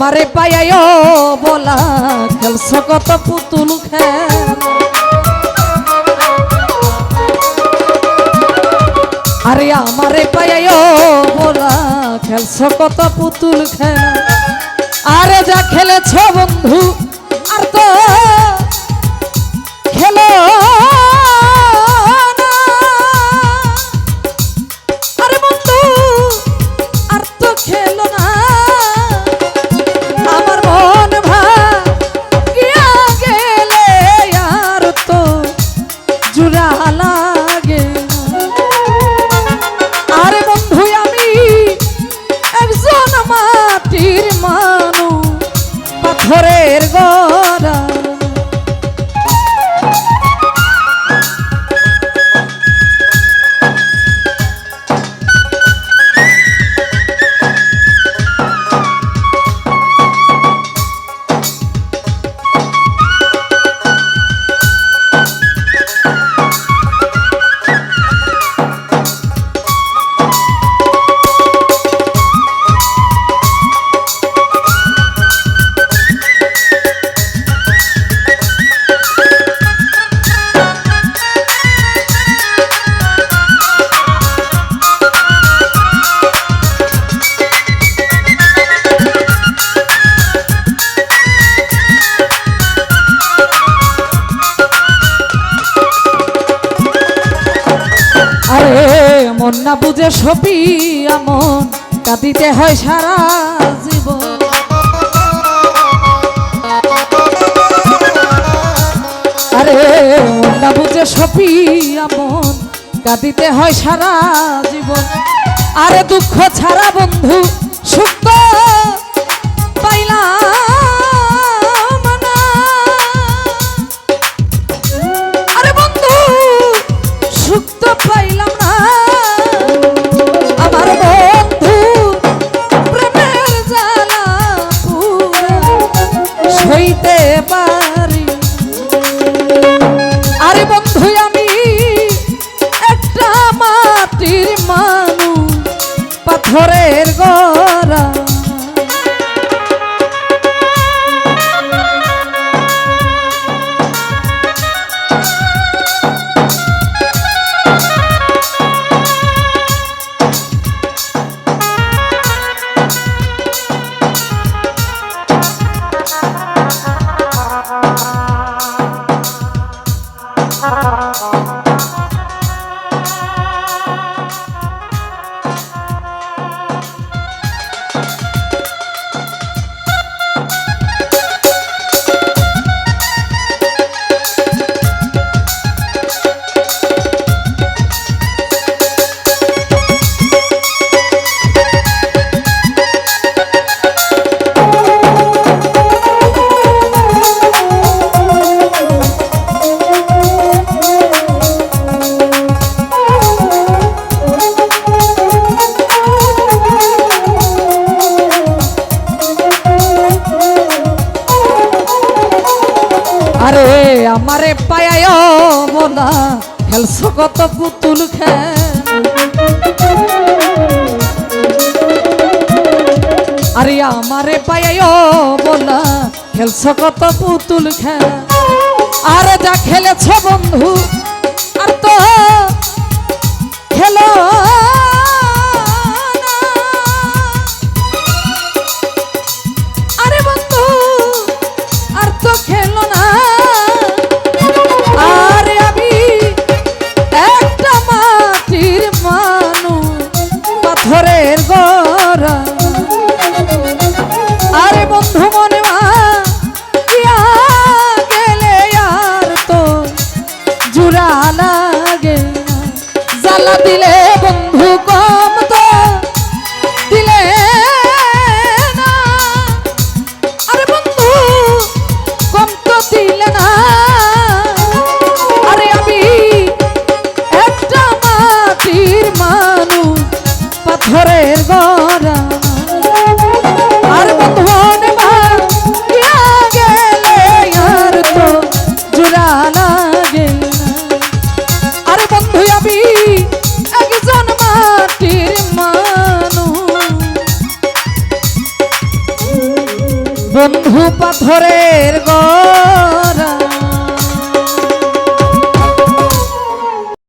আমারে পাইয়াও বলা খেলছ কত পুতুল খেল আরে আমারে পাইয়াও বলা খেলছ কত পুতুল খেল আরে যা খেলেছ বন্ধু আর তো খেলো ঘরের গড়া মন না বুঝে সপি আমন কাঁদিতে হয় সারা জীবন আরে মন না বুঝে সপি আমন কাঁদিতে হয় সারা জীবন আরে দুঃখ ছাড়া বন্ধু সুখ পাইলাম না আরে বন্ধু সুখ তো পাইলাম না হইতে পারি আরে বন্ধু আমি একটা মাটির মানুষ পাথরের গড়া আরে আমারে পায়াও বলা খেলছ কত পুতুল খেল আরে আমারে পায়াও বলা খেলছ কত পুতুল খেল আরে যা খেলেছ বন্ধু আর তো খেলো আরে বন্ধু আর তো খেলো না ঘরের গড়া আরে বন্ধু মনে গেলে আর তো জুড়া লাগে জ্বালা দিলে বন্ধু কম তো দিলে না আরে বন্ধু কম তো দিলে না আরে আমি একটা মাটির মানুষ পাথরের গড়া আর বন্ধনে গেলে আর তো জোড়া লাগে না আরে বন্ধু আমি ধরে